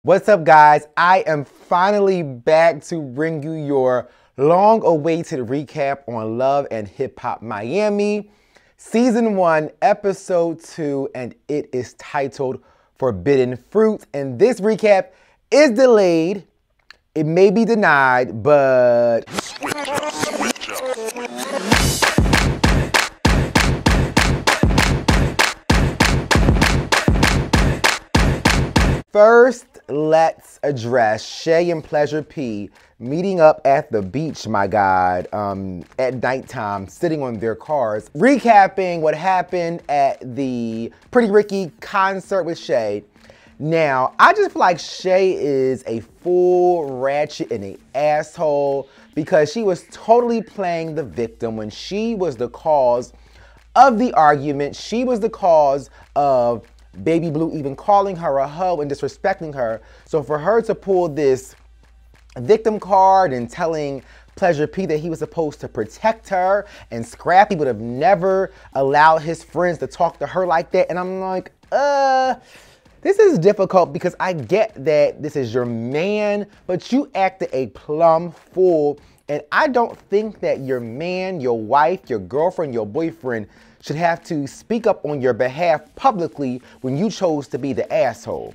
What's up, guys? I am finally back to bring you your long-awaited recap on Love and Hip Hop Miami, Season 1, Episode 2, and it is titled Forbidden Fruit. And this recap is delayed. It may be denied, but... First, let's address Shay and Pleasure P meeting up at the beach, my God, at nighttime, sitting on their cars, recapping what happened at the Pretty Ricky concert with Shay. Now, I just feel like Shay is a full ratchet and an asshole because she was totally playing the victim when she was the cause of the argument. She was the cause of Baby Blue even calling her a hoe and disrespecting her. So for her to pull this victim card and telling Pleasure P that he was supposed to protect her, and Scrappy would have never allowed his friends to talk to her like that. And I'm like, this is difficult because I get that this is your man, but you acted a plumb fool. And I don't think that your man, your wife, your girlfriend, your boyfriend should have to speak up on your behalf publicly when you chose to be the asshole.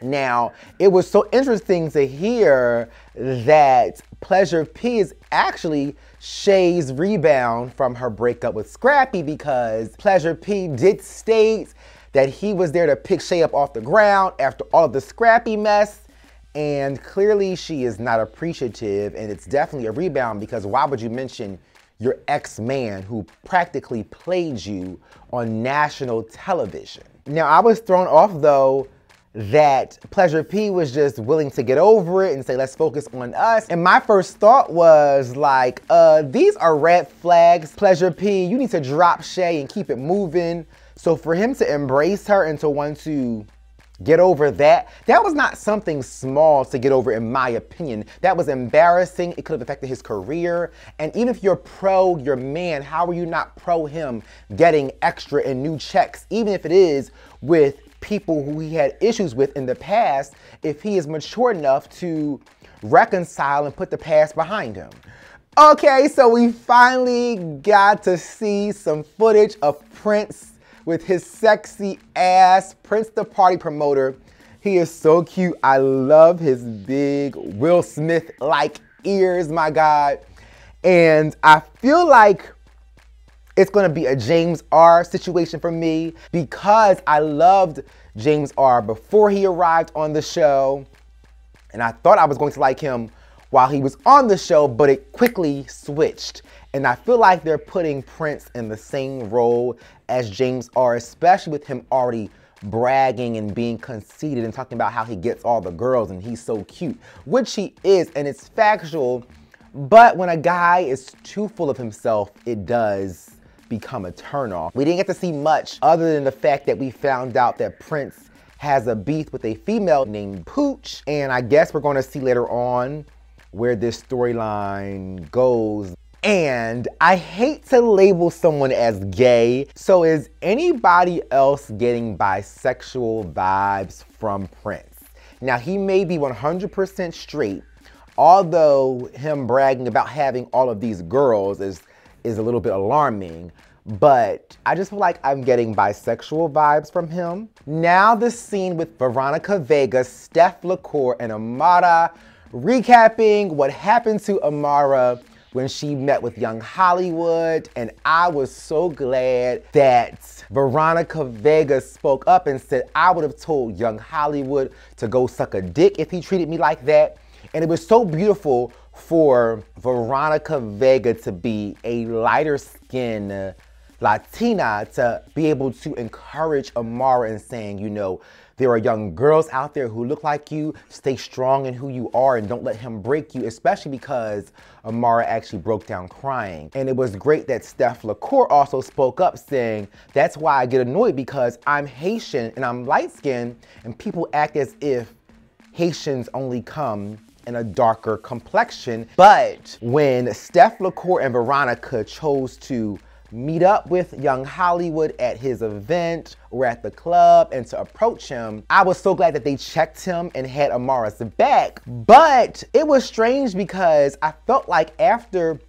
Now, it was so interesting to hear that Pleasure P is actually Shay's rebound from her breakup with Scrappy, because Pleasure P did state that he was there to pick Shay up off the ground after all of the Scrappy mess. And clearly she is not appreciative, and it's definitely a rebound, because why would you mention your ex-man who practically played you on national television? Now, I was thrown off though that Pleasure P was just willing to get over it and say, let's focus on us. And my first thought was like, these are red flags. Pleasure P, you need to drop Shay and keep it moving. So for him to embrace her and to want to get over that was not something small to get over, in my opinion. That was embarrassing. It could have affected his career. And even if you're pro your man, how are you not pro him getting extra and new checks, even if it is with people who he had issues with in the past, if he is mature enough to reconcile and put the past behind him? Okay, so we finally got to see some footage of Prince with his sexy ass. Prince, the party promoter. He is so cute. I love his big Will Smith-like ears, my God. And I feel like it's gonna be a James R situation for me, because I loved James R before he arrived on the show. And I thought I was going to like him while he was on the show, but it quickly switched. And I feel like they're putting Prince in the same role as James R, especially with him already bragging and being conceited and talking about how he gets all the girls and he's so cute, which he is, and it's factual. But when a guy is too full of himself, it does become a turnoff. We didn't get to see much other than the fact that we found out that Prince has a beef with a female named Pooch, and I guess we're gonna see later on where this storyline goes. And I hate to label someone as gay, so is anybody else getting bisexual vibes from Prince? Now, he may be 100% straight, although him bragging about having all of these girls is a little bit alarming, but I just feel like I'm getting bisexual vibes from him. Now the scene with Veronica Vega, Steph LaCour, and Amara, recapping what happened to Amara when she met with Young Hollywood. And I was so glad that Veronica Vega spoke up and said, I would have told Young Hollywood to go suck a dick if he treated me like that. And it was so beautiful for Veronica Vega to be a lighter skinned Latina, to be able to encourage Amara and saying, you know, there are young girls out there who look like you. Stay strong in who you are and don't let him break you, especially because Amara actually broke down crying. And it was great that Steph LaCour also spoke up saying, that's why I get annoyed, because I'm Haitian and I'm light-skinned and people act as if Haitians only come in a darker complexion. But when Steph LaCour and Veronica chose to meet up with young Hollywood at his event or at the club and to approach him, I was so glad that they checked him and had Amara's back. But it was strange because I felt like after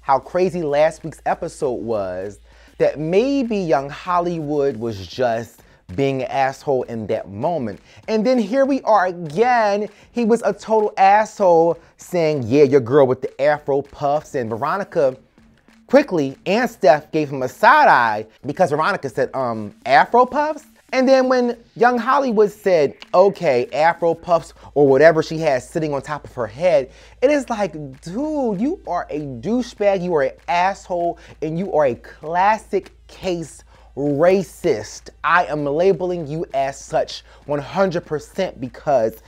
how crazy last week's episode was, that maybe young Hollywood was just being an asshole in that moment. And then here we are again. He was a total asshole saying, yeah, your girl with the afro puffs. And Veronica quickly and Steph gave him a side eye because Veronica said, afro puffs? And then when young Hollywood said, okay, afro puffs or whatever she has sitting on top of her head, it is like, dude, you are a douchebag, you are an asshole, and you are a classic case racist. I am labeling you as such 100% because,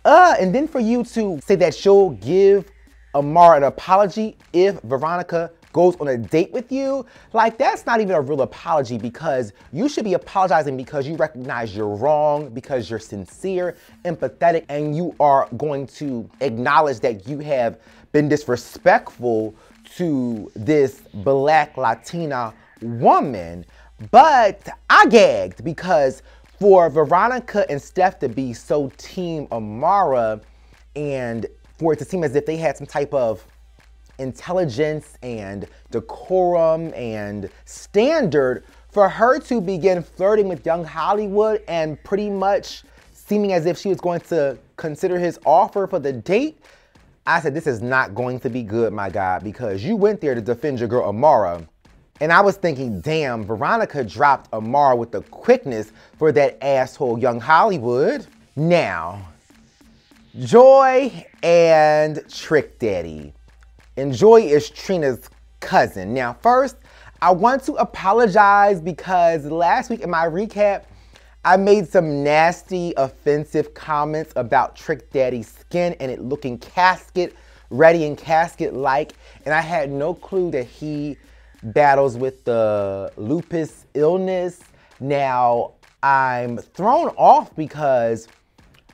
and then for you to say that she'll give Amara an apology if Veronica goes on a date with you, like that's not even a real apology because you should be apologizing because you recognize you're wrong, because you're sincere, empathetic, and you are going to acknowledge that you have been disrespectful to this Black Latina woman. But I gagged because for Veronica and Steph to be so team Amara and for it to seem as if they had some type of intelligence and decorum and standard, for her to begin flirting with young Hollywood and pretty much seeming as if she was going to consider his offer for the date, I said, this is not going to be good, my God, because you went there to defend your girl Amara. And I was thinking, damn, Veronica dropped Amara with the quickness for that asshole young Hollywood. Now, Joy and Trick Daddy. And Joy is Trina's cousin. Now, first, I want to apologize because last week in my recap, I made some nasty, offensive comments about Trick Daddy's skin and it looking casket ready and casket-like. And I had no clue that he battles with the lupus illness. Now, I'm thrown off because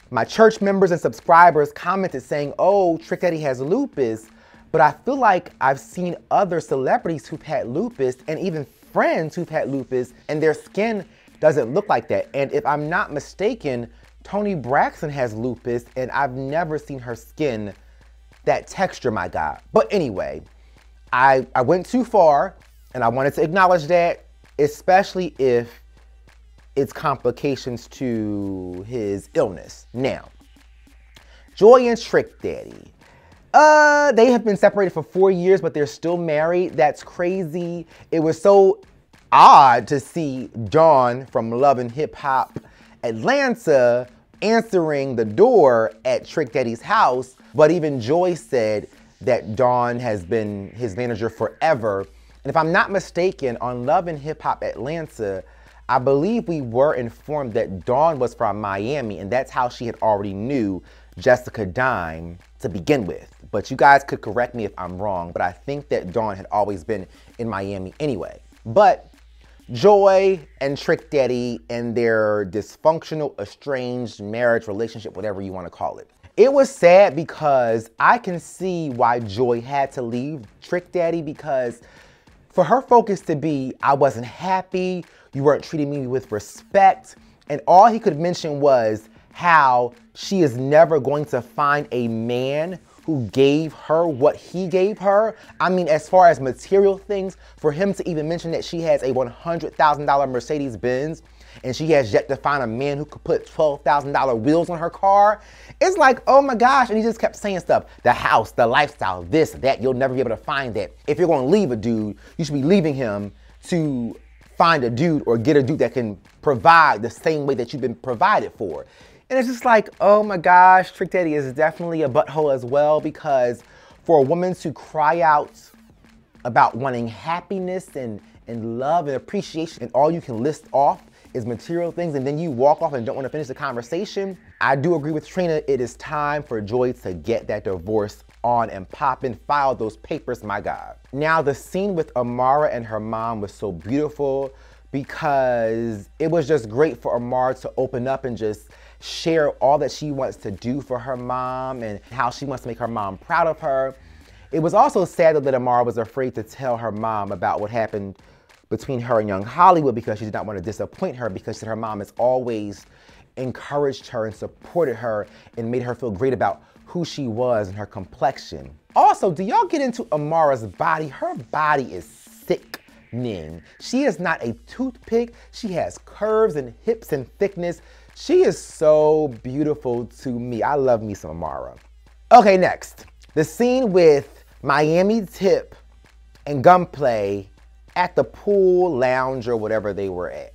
my church members and subscribers commented saying, oh, Trick Daddy has lupus. But I feel like I've seen other celebrities who've had lupus and even friends who've had lupus and their skin doesn't look like that. And if I'm not mistaken, Toni Braxton has lupus and I've never seen her skin that texture, my God. But anyway, I went too far and I wanted to acknowledge that, especially if it's complications to his illness. Now, Joy and Trick Daddy. They have been separated for 4 years, but they're still married. That's crazy. It was so odd to see Dawn from Love and Hip Hop Atlanta answering the door at Trick Daddy's house, but even Joy said that Dawn has been his manager forever. And if I'm not mistaken, on Love and Hip Hop Atlanta, I believe we were informed that Dawn was from Miami, and that's how she had already knew Jessica Dime to begin with. But you guys could correct me if I'm wrong, but I think that Dawn had always been in Miami anyway. But Joy and Trick Daddy and their dysfunctional, estranged marriage, relationship, whatever you want to call it. It was sad because I can see why Joy had to leave Trick Daddy, because for her focus to be, I wasn't happy, you weren't treating me with respect, and all he could mention was how she is never going to find a man who gave her what he gave her. I mean, as far as material things, for him to even mention that she has a $100,000 Mercedes Benz and she has yet to find a man who could put $12,000 wheels on her car, it's like, oh my gosh. And he just kept saying stuff, the house, the lifestyle, this, that, you'll never be able to find that. If you're gonna leave a dude, you should be leaving him to find a dude or get a dude that can provide the same way that you've been provided for. And it's just like, oh my gosh, Trick Daddy is definitely a butthole as well, because for a woman to cry out about wanting happiness and love and appreciation, and all you can list off is material things, and then you walk off and don't want to finish the conversation, I do agree with Trina. It is time for Joy to get that divorce on and poppin', file those papers, my God. Now, the scene with Amara and her mom was so beautiful because it was just great for Amara to open up and just share all that she wants to do for her mom and how she wants to make her mom proud of her. It was also sad that Amara was afraid to tell her mom about what happened between her and young Hollywood because she did not want to disappoint her, because her mom has always encouraged her and supported her and made her feel great about who she was and her complexion. Also, do y'all get into Amara's body? Her body is sickening. She is not a toothpick. She has curves and hips and thickness. She is so beautiful to me. I love me some Amara. Okay, next. The scene with Miami Tip and Gunplay at the pool, lounge, or whatever they were at.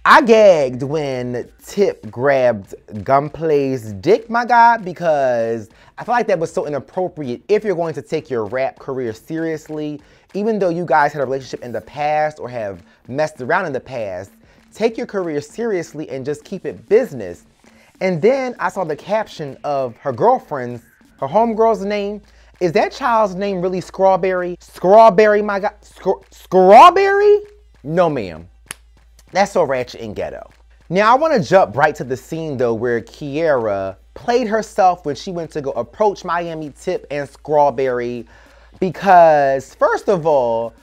I gagged when Tip grabbed Gunplay's dick, my God, because I feel like that was so inappropriate if you're going to take your rap career seriously. Even though you guys had a relationship in the past or have messed around in the past, take your career seriously and just keep it business. And then I saw the caption of her girlfriend's, her homegirl's name. Is that child's name really Strawberry? Strawberry, my God. Strawberry? No, ma'am. That's so ratchet and ghetto. Now, I want to jump right to the scene, though, where Kiera played herself when she went to go approach Miami Tip and Strawberry, because, first of all,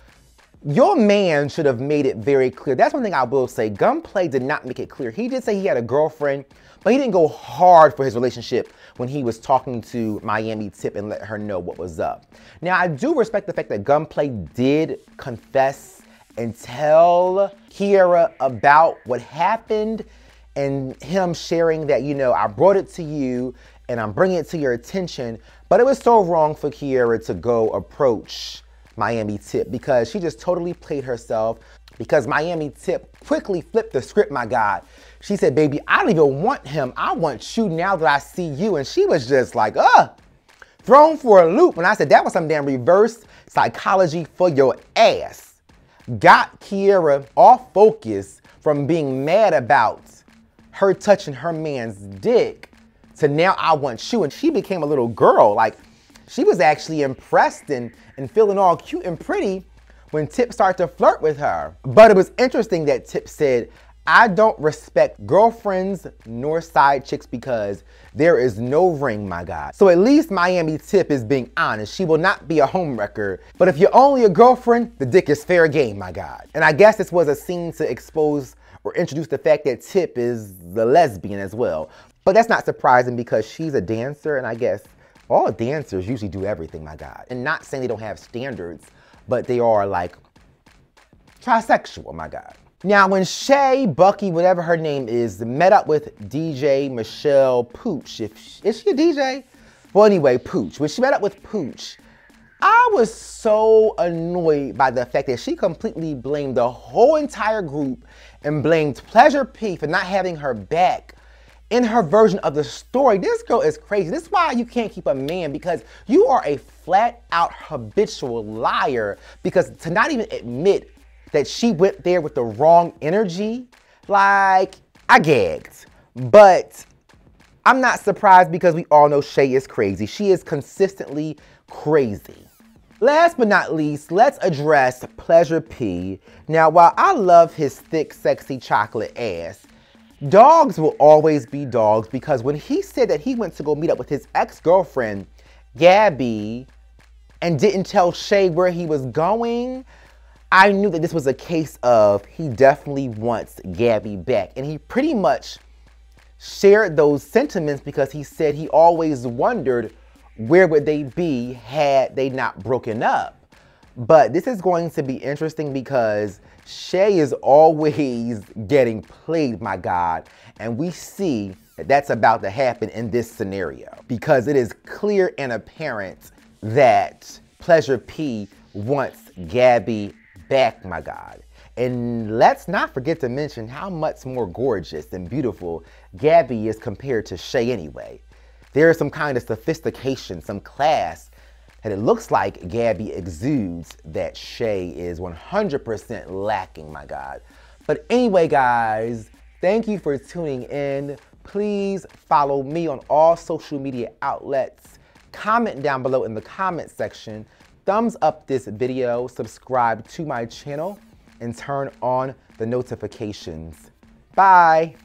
your man should have made it very clear. That's one thing I will say. Gunplay did not make it clear. He did say he had a girlfriend, but he didn't go hard for his relationship when he was talking to Miami Tip and let her know what was up. Now, I do respect the fact that Gunplay did confess and tell Kiera about what happened, and him sharing that, you know, I brought it to you and I'm bringing it to your attention. But it was so wrong for Kiera to go approach Miami Tip, because she just totally played herself, because Miami Tip quickly flipped the script, my God. She said, baby, I don't even want him. I want you now that I see you. And she was just like, thrown for a loop. And I said, that was some damn reverse psychology for your ass. Got Kiera off focus from being mad about her touching her man's dick to now I want you. And she became a little girl. Like, she was actually impressed and feeling all cute and pretty when Tip started to flirt with her. But it was interesting that Tip said, I don't respect girlfriends nor side chicks because there is no ring, my God. So at least Miami Tip is being honest. She will not be a homewrecker. But if you're only a girlfriend, the dick is fair game, my God. And I guess this was a scene to expose or introduce the fact that Tip is the lesbian as well. But that's not surprising because she's a dancer, and I guess all dancers usually do everything, my God. And not saying they don't have standards, but they are like trisexual, my God. Now, when Shay, Bucky, whatever her name is, met up with DJ Michelle Pooch, is she a DJ? Well, anyway, Pooch. When she met up with Pooch, I was so annoyed by the fact that she completely blamed the whole entire group and blamed Pleasure P for not having her back in her version of the story. This girl is crazy. This is why you can't keep a man, because you are a flat out habitual liar, because to not even admit that she went there with the wrong energy, like, I gagged. But I'm not surprised because we all know Shay is crazy. She is consistently crazy. Last but not least, let's address Pleasure P. Now, while I love his thick, sexy chocolate ass, dogs will always be dogs, because when he said that he went to go meet up with his ex-girlfriend, Gabby, and didn't tell Shay where he was going, I knew that this was a case of he definitely wants Gabby back. And he pretty much shared those sentiments because he said he always wondered where would they be had they not broken up. But this is going to be interesting because Shay is always getting played, my God. And we see that that's about to happen in this scenario, because it is clear and apparent that Pleasure P wants Gabby back, my God. And let's not forget to mention how much more gorgeous and beautiful Gabby is compared to Shay anyway. There is some kind of sophistication, some class that it looks like Gabby exudes that Shay is 100% lacking, my God. But anyway, guys, thank you for tuning in. Please follow me on all social media outlets. Comment down below in the comment section. Thumbs up this video, subscribe to my channel, and turn on the notifications. Bye.